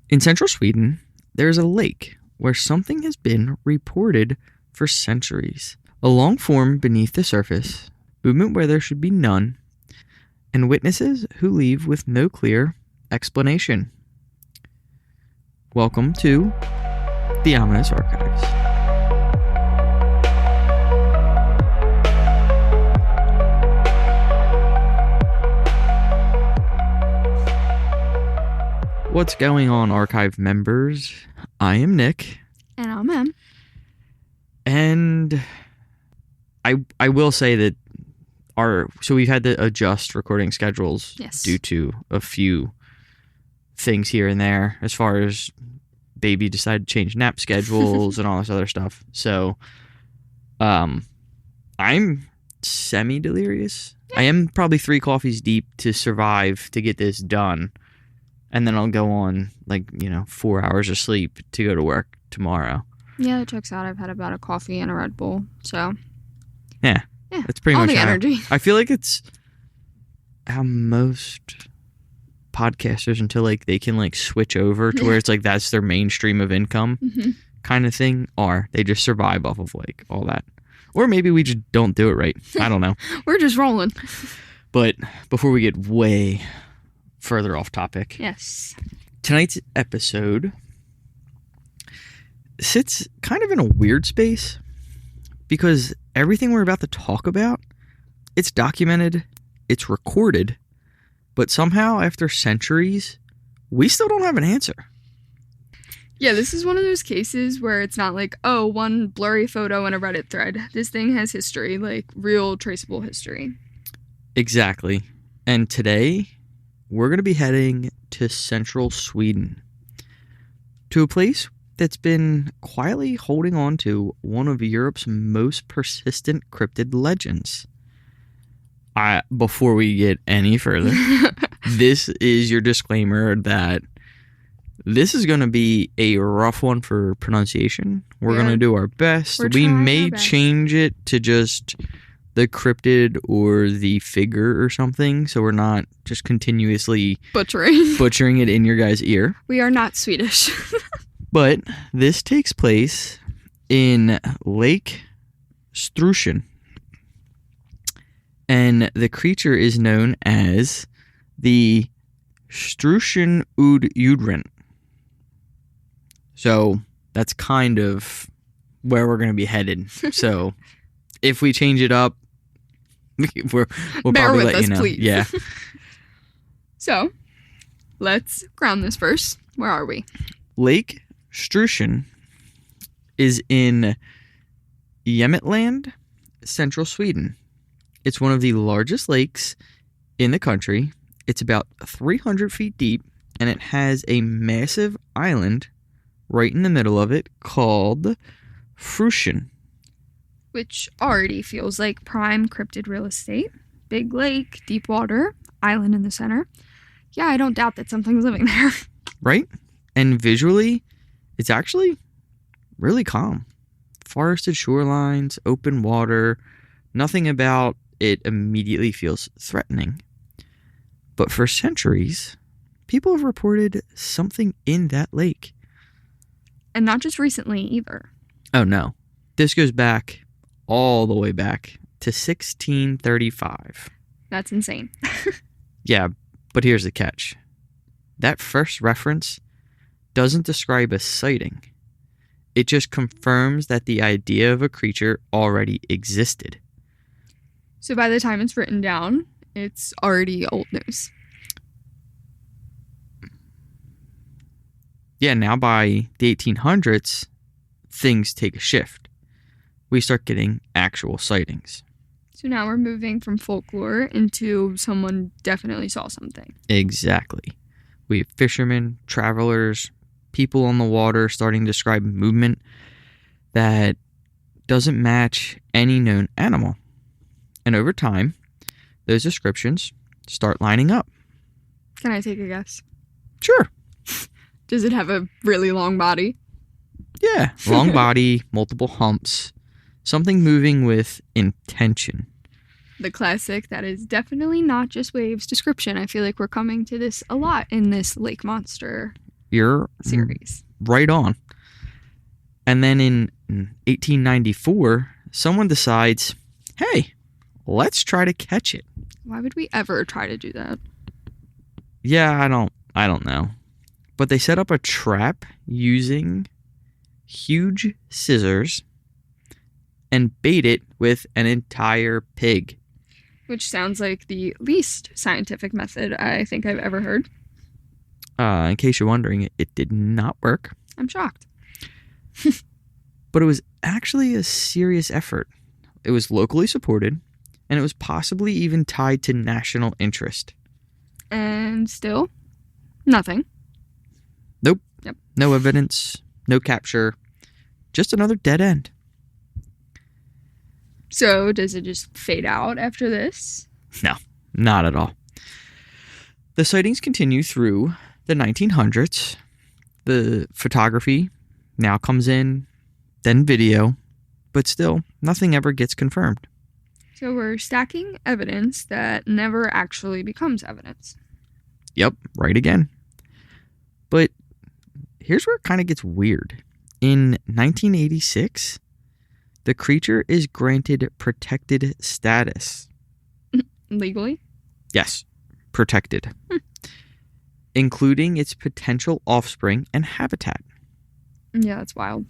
In central Sweden, there's a lake where something has been reported for centuries. A long form beneath the surface, movement where there should be none, and witnesses who leave with no clear explanation. Welcome to the Ominous Archives. What's going on, Archive members? I am Nick. And I'm Em. And I will say that we've had to adjust recording schedules due to a few things here and there, as far as baby decided to change nap schedules and all this other stuff. So I'm semi-delirious. I am probably 3 coffees deep to survive to get this done. And then I'll go on 4 hours of sleep to go to work tomorrow. Yeah, that checks out. I've had about a coffee and a Red Bull, so. Yeah. That's pretty all much the energy. I feel like it's how most podcasters, until they can switch over to where it's that's their mainstream of income kind of thing, are. They just survive off of all that. Or maybe we just don't do it right. I don't know. We're just rolling. But before we get way further off topic. Yes. Tonight's episode sits kind of in a weird space because everything we're about to talk about, it's documented, it's recorded, but somehow after centuries, we still don't have an answer. Yeah, this is one of those cases where it's not one blurry photo in a Reddit thread. This thing has history, real traceable history. Exactly. And today, we're going to be heading to central Sweden, to a place that's been quietly holding on to one of Europe's most persistent cryptid legends. Before we get any further, this is your disclaimer that this is going to be a rough one for pronunciation. We're going to do our best. We may change it to just the cryptid or the figure or something, so we're not just continuously butchering it in your guys' ear. We are not Swedish. But this takes place in Lake Storsjön, and the creature is known as the Storsjöodjuret. So that's kind of where we're going to be headed. So if we change it up, we'll Bear probably with let us, you know. please. Yeah. So, let's ground this first. Where are we? Lake Storsjön is in Jämtland, central Sweden. It's one of the largest lakes in the country. It's about 300 feet deep, and it has a massive island right in the middle of it called Frösön. Which already feels like prime cryptid real estate. Big lake, deep water, island in the center. Yeah, I don't doubt that something's living there. Right? And visually, it's actually really calm. Forested shorelines, open water, nothing about it immediately feels threatening. But for centuries, people have reported something in that lake. And not just recently either. Oh no. This goes back all the way back to 1635. That's insane. Yeah, but here's the catch. That first reference doesn't describe a sighting. It just confirms that the idea of a creature already existed. So by the time it's written down, it's already old news. Yeah, now by the 1800s, things take a shift. We start getting actual sightings. So now we're moving from folklore into someone definitely saw something. Exactly. We have fishermen, travelers, people on the water starting to describe movement that doesn't match any known animal. And over time, those descriptions start lining up. Can I take a guess? Sure. Does it have a really long body? Yeah. Long body, multiple humps, something moving with intention. The classic that is definitely not just waves description. I feel like we're coming to this a lot in this lake monster You're series. Right on. And then in 1894, someone decides, hey, let's try to catch it. Why would we ever try to do that? Yeah, I don't know. But they set up a trap using huge scissors and bait it with an entire pig. Which sounds like the least scientific method I think I've ever heard. In case you're wondering, it did not work. I'm shocked. But it was actually a serious effort. It was locally supported, and it was possibly even tied to national interest. And still, nothing. Nope. Yep. No evidence, no capture, just another dead end. So, does it just fade out after this? No, not at all. The sightings continue through the 1900s. The photography now comes in, then video, but still, nothing ever gets confirmed. So we're stacking evidence that never actually becomes evidence. Yep, right again. But here's where it kind of gets weird. In 1986, the creature is granted protected status. Legally? Yes, protected. Including its potential offspring and habitat. Yeah, that's wild.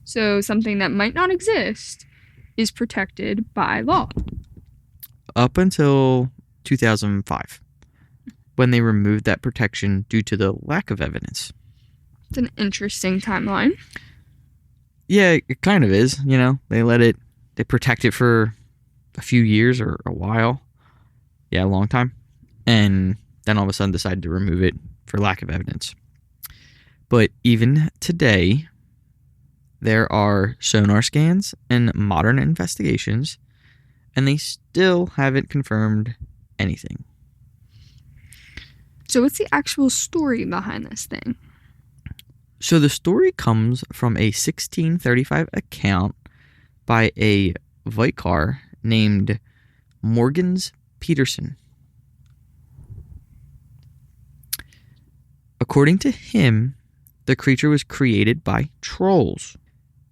So something that might not exist is protected by law. Up until 2005, when they removed that protection due to the lack of evidence. It's an interesting timeline. Yeah, it kind of is, you know. They protect it for a few years or a while. Yeah, a long time. And then all of a sudden decided to remove it for lack of evidence. But even today, there are sonar scans and modern investigations, and they still haven't confirmed anything. So what's the actual story behind this thing? So the story comes from a 1635 account by a Vicar named Morgans Peterson. According to him, the creature was created by trolls.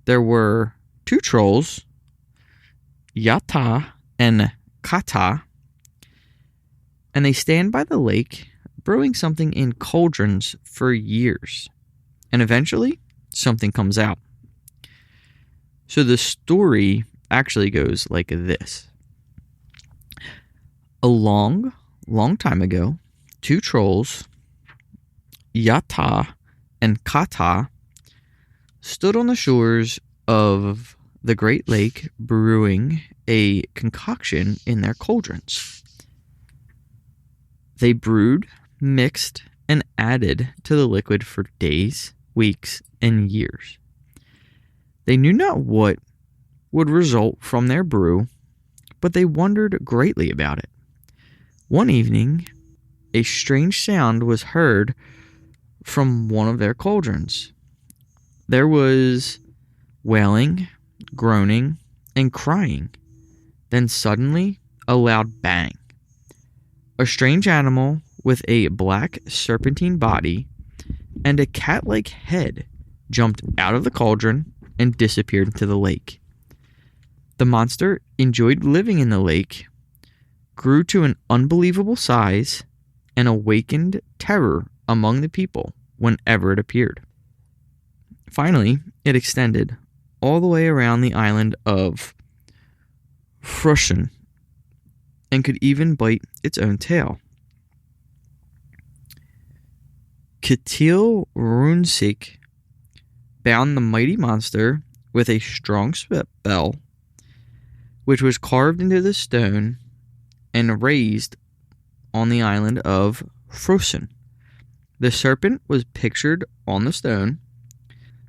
There were two trolls, Yata and Kata, and they stand by the lake brewing something in cauldrons for years. And eventually, something comes out. So the story actually goes like this. A long, long time ago, two trolls, Yata and Kata, stood on the shores of the Great Lake brewing a concoction in their cauldrons. They brewed, mixed, and added to the liquid for days, weeks, and years. They knew not what would result from their brew, but they wondered greatly about it. One evening, a strange sound was heard from one of their cauldrons. There was wailing, groaning, and crying. Then suddenly, a loud bang. A strange animal with a black serpentine body and a cat-like head jumped out of the cauldron and disappeared into the lake. The monster enjoyed living in the lake, grew to an unbelievable size, and awakened terror among the people whenever it appeared. Finally, it extended all the way around the island of Frösön and could even bite its own tail. Ketil Runic bound the mighty monster with a strong spell, which was carved into the stone and raised on the island of Frösön. The serpent was pictured on the stone.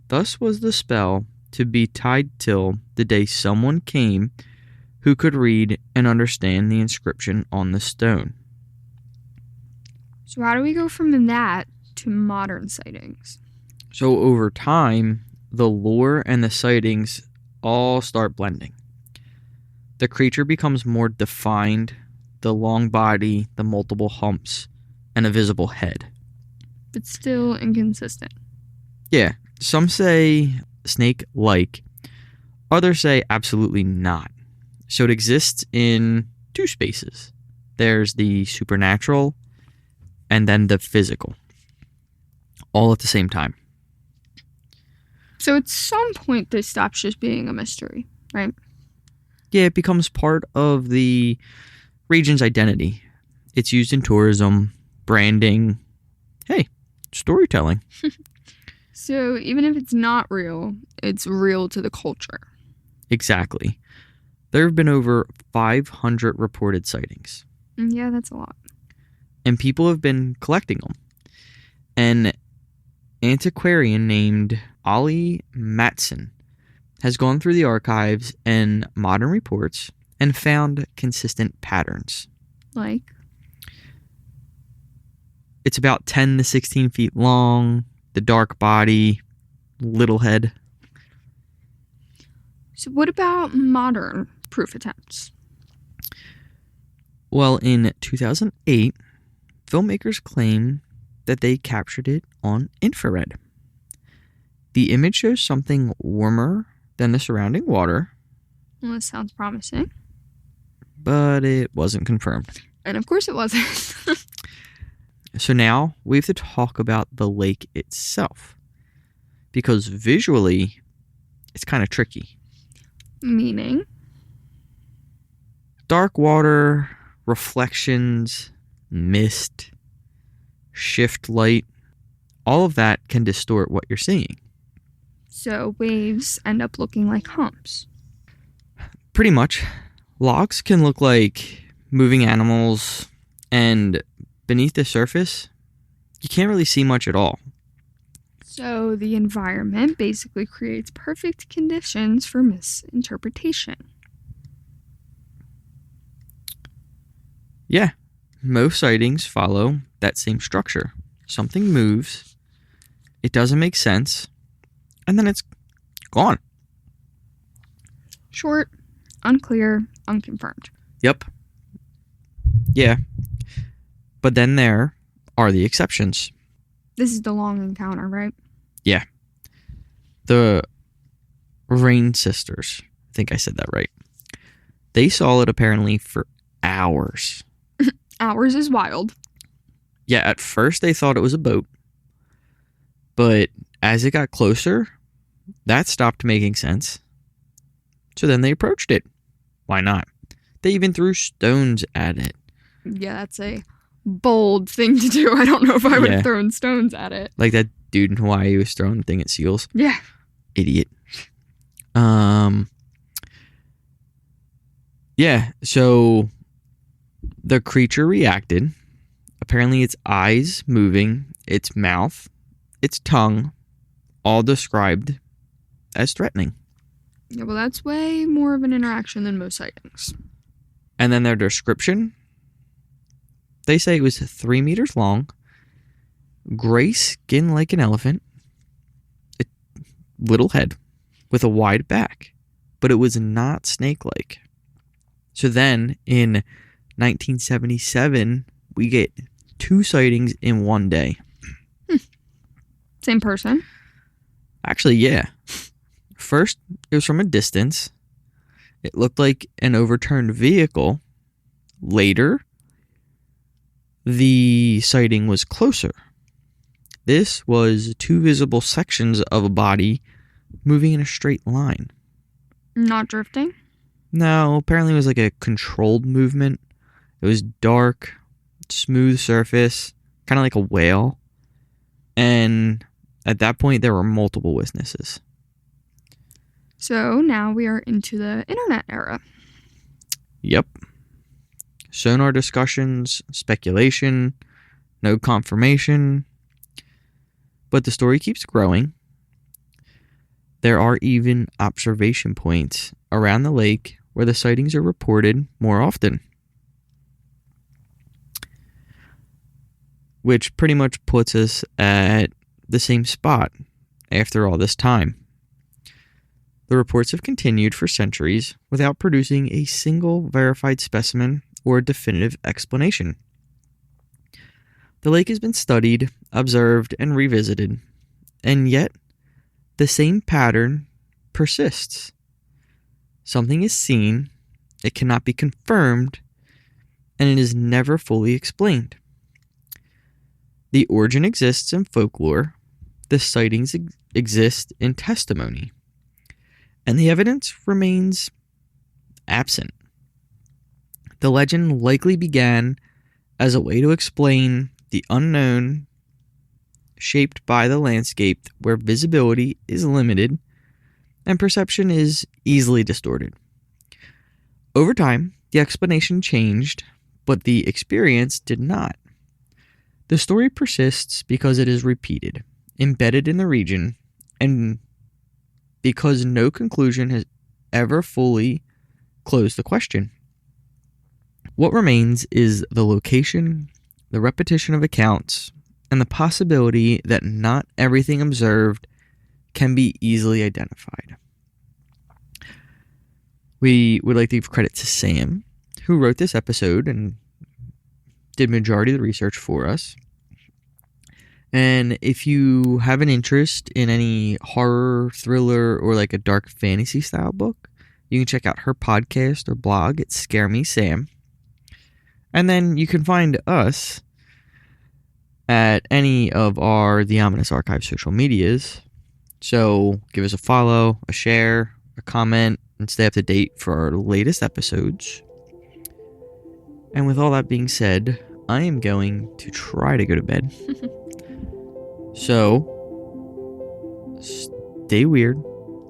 Thus was the spell to be tied till the day someone came who could read and understand the inscription on the stone. So how do we go from that to modern sightings? So over time, the lore and the sightings all start blending. The creature becomes more defined, the long body, the multiple humps, and a visible head. But still inconsistent. Yeah, some say snake-like, others say absolutely not. So it exists in two spaces. There's the supernatural and then the physical, all at the same time. So at some point, this stops just being a mystery, right? Yeah, it becomes part of the region's identity. It's used in tourism, branding, hey, storytelling. So even if it's not real, it's real to the culture. Exactly. There have been over 500 reported sightings. Yeah, that's a lot. And people have been collecting them. An antiquarian named Ollie Matson has gone through the archives and modern reports and found consistent patterns. Like? It's about 10 to 16 feet long, the dark body, little head. So what about modern proof attempts? Well, in 2008, filmmakers claim that they captured it on infrared. The image shows something warmer than the surrounding water. Well, this sounds promising. But it wasn't confirmed. And of course it wasn't. So now we have to talk about the lake itself. Because visually, it's kind of tricky. Meaning? Dark water, reflections, mist, shift light, all of that can distort what you're seeing. So waves end up looking like humps. Pretty much. Logs can look like moving animals, and beneath the surface, you can't really see much at all. So the environment basically creates perfect conditions for misinterpretation. Yeah, most sightings follow that same structure. Something moves, it doesn't make sense, and then it's gone. Short, unclear, unconfirmed. Yep. Yeah. But then there are the exceptions. This is the long encounter, right? Yeah. The Rain sisters. I think I said that right. They saw it apparently for hours. Ours is wild. Yeah, at first they thought it was a boat. But as it got closer, that stopped making sense. So then they approached it. Why not? They even threw stones at it. Yeah, that's a bold thing to do. I don't know if I would Yeah. have thrown stones at it. Like that dude in Hawaii who was throwing the thing at seals. Yeah. Idiot. Yeah, so the creature reacted. Apparently its eyes moving, its mouth, its tongue, all described as threatening. Yeah, well, that's way more of an interaction than most sightings. And then their description, they say it was 3 meters long, gray skin like an elephant, a little head with a wide back, but it was not snake-like. So then in 1977, we get 2 sightings in one day. Same person. Actually, yeah. First, it was from a distance. It looked like an overturned vehicle. Later, the sighting was closer. This was 2 visible sections of a body moving in a straight line. Not drifting? No, apparently it was like a controlled movement. It was dark, smooth surface, kind of like a whale. And at that point, there were multiple witnesses. So now we are into the internet era. Yep. Sonar discussions, speculation, no confirmation. But the story keeps growing. There are even observation points around the lake where the sightings are reported more often. Which pretty much puts us at the same spot after all this time. The reports have continued for centuries without producing a single verified specimen or definitive explanation. The lake has been studied, observed, and revisited, and yet the same pattern persists. Something is seen, it cannot be confirmed, and it is never fully explained. The origin exists in folklore, the sightings exist in testimony, and the evidence remains absent. The legend likely began as a way to explain the unknown, shaped by the landscape where visibility is limited and perception is easily distorted. Over time, the explanation changed, but the experience did not. The story persists because it is repeated, embedded in the region, and because no conclusion has ever fully closed the question. What remains is the location, the repetition of accounts, and the possibility that not everything observed can be easily identified. We would like to give credit to Sam, who wrote this episode and did majority of the research for us. And if you have an interest in any horror, thriller, or like a dark fantasy style book, you can check out her podcast or blog at Scare Me Sam. And then you can find us at any of our The Ominous Archive social medias. So give us a follow, a share, a comment, and stay up to date for our latest episodes. And with all that being said, I am going to try to go to bed. So, stay weird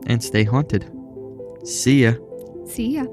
and stay haunted. See ya. See ya.